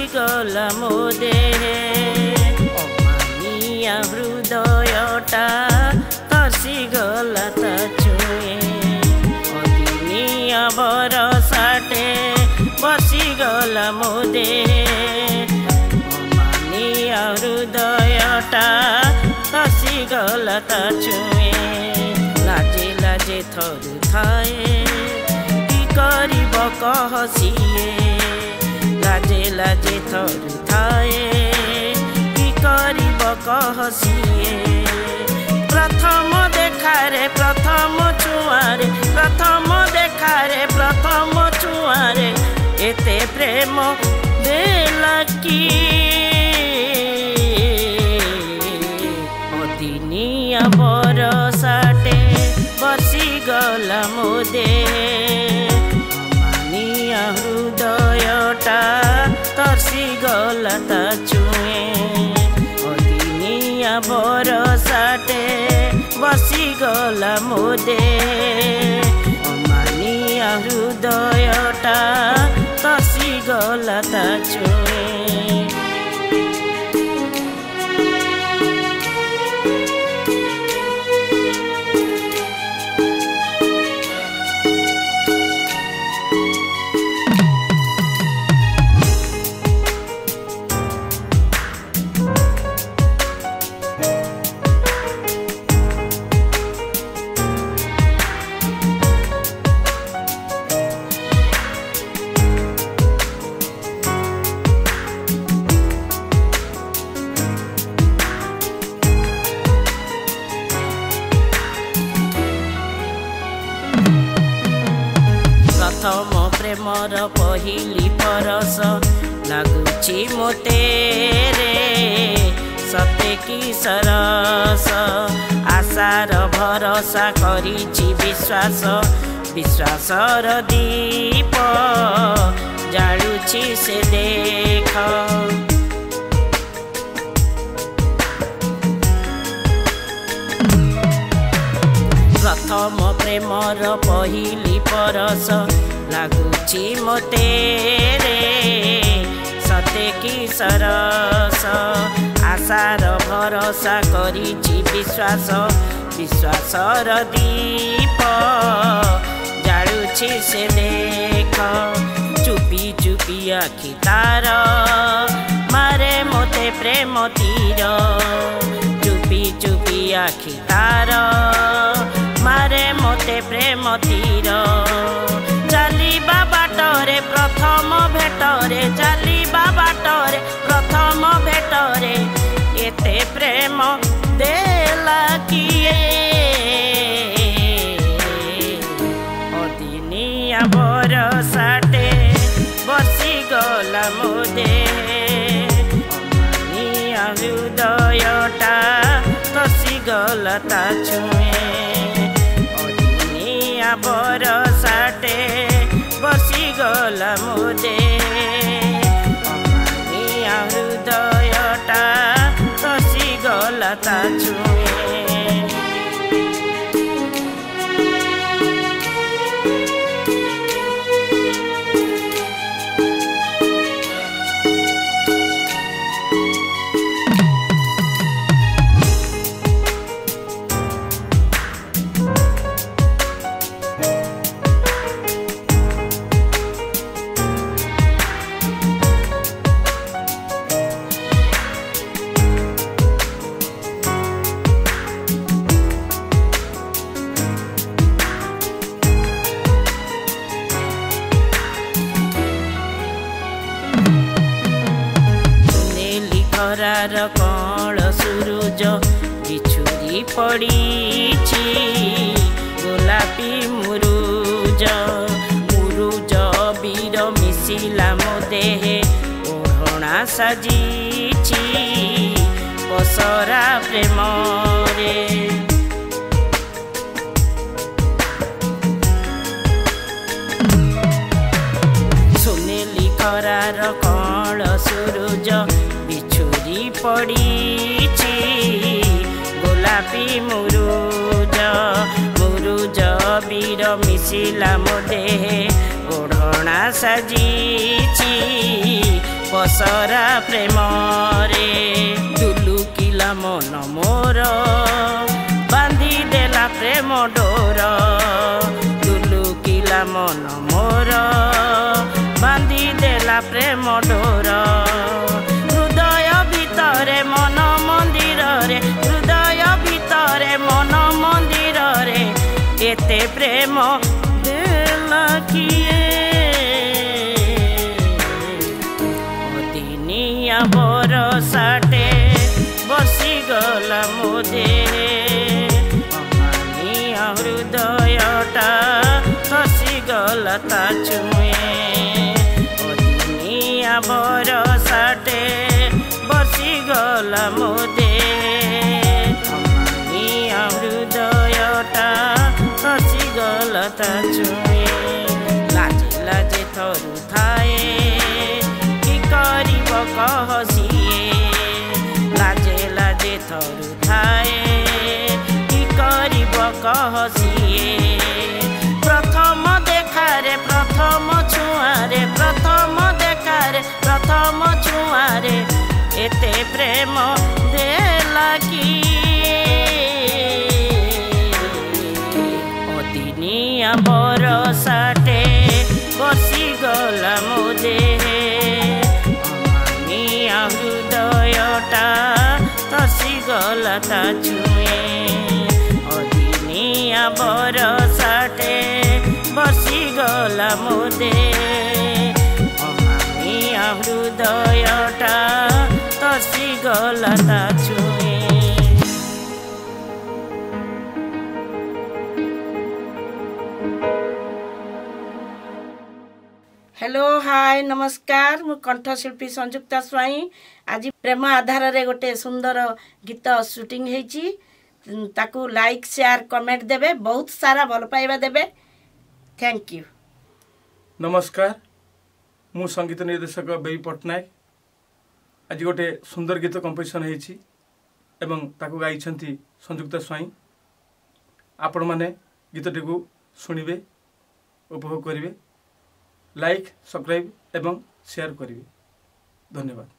बसिगला मो देहे अमानिया हृदयटा तसिगला ता छुए अदिनिया बरसाटे बसिगला मो देहे अमानिया हृदयटा तसिगला ता छुए लाजे लाजे थरु थाए कि करिब कह सिए लाजे लाजे थरु थाए कि करिब कह सिए प्रथम देखारे प्रथम छुआरे प्रथम देखारे प्रथम छुआरे एते प्रेम देला कि अदिनिया बरसाटे बसिगला मो देहे अमानिया हृदयटा तसिगला ता छुए अदिनिया बरसाटे बसिगला मो देहे अमानिया हृदयटा तसिगला ता छुए प्रथम प्रेमर पहिली परस लागुछि मोते रे सते कि सरस आशार भरोसा करिछि विश्वास विश्वासर दीप जाळुछि से देख प्रथम प्रेमर पहिली परस लागुछि मोते रे सते कि सरस आशार भरोसा करिछि विश्वास विश्वासर दीप जाळुछि से देख चुपी चुपी आखि तार मारे मोते प्रेम तीर चुपी चुपी आखि तार मारे मोते प्रेम तीर चलिबा बाटरे प्रथम भेटरे चलिबा बाटरे प्रथम भेटरे एते प्रेम देला किए अदिनिया बरसाटे बसिगला मो देहे अमानिया हृदयटा तसिगला ता छुए बरसाटे बसिगला मो देहे अमानिया हृदयटा तसिगला ता छुए खरार कण सूरज बिछुरी पड़ीछि गोलापी मुरुज मुरुज बीर मिसिला मो देहे ओढ़णा साजिछि पसरा प्रेम रे सुनेली खरार कण सूरज बिछुरी पड़ीछि गोलापी मुरुज मुरुज बीर मिसिला मो देहे ओढ़णा साजिछि पसरा प्रेम रे दुलुकिला मन मोर बांधी देला प्रेम डोर दुलुकिला मन मोर बांधी देला प्रेम डोर हृदय भितरे मन मंदिर रे हृदय भितरे मन मंदिर रे एते प्रेम देला किए दिनिया बरसाटे बसिगला मो देहे अमानिया हृदयटा खसिगला ता छुए दिनिया बरसाटे बसिगला मो देहे अमानिया हृदयटा खसिगला ता छुए लाजे लाजे थरु थाए कि करिब कह सिए लाजे लाजे थरु थाए कि करिब कह सिए प्रथम देखारे प्रथम छुआरे प्रथम देखारे प्रथम छुआरे एते प्रेम देला किए दिनिया बरसाटे बसिगला मो देहे अमानिया हृदयटा खसिगला ता छुए दिनिया बरसाटे बसिगला मो देहे अमानिया हृदयटा खसिगला ता छुए। हेलो हाय नमस्कार मु कंठशिल्पी संयुक्ता स्वाई आज प्रेम आधार रे गोटे सुंदर गीत शूटिंग हेची ताकू लाइक शेयर कमेंट देबे बहुत सारा भल पाइबा देबे थैंक यू। नमस्कार मु संगीत निर्देशक बेबी पटनायक आज गोटे सुंदर गीत कंपोजिशन हेची एवं ताकू गाइछंती संयुक्ता स्वाई आपण माने गीतटी को सुनिबे उपभोग करिवे लाइक सब्सक्राइब एवं शेयर करिवे धन्यवाद।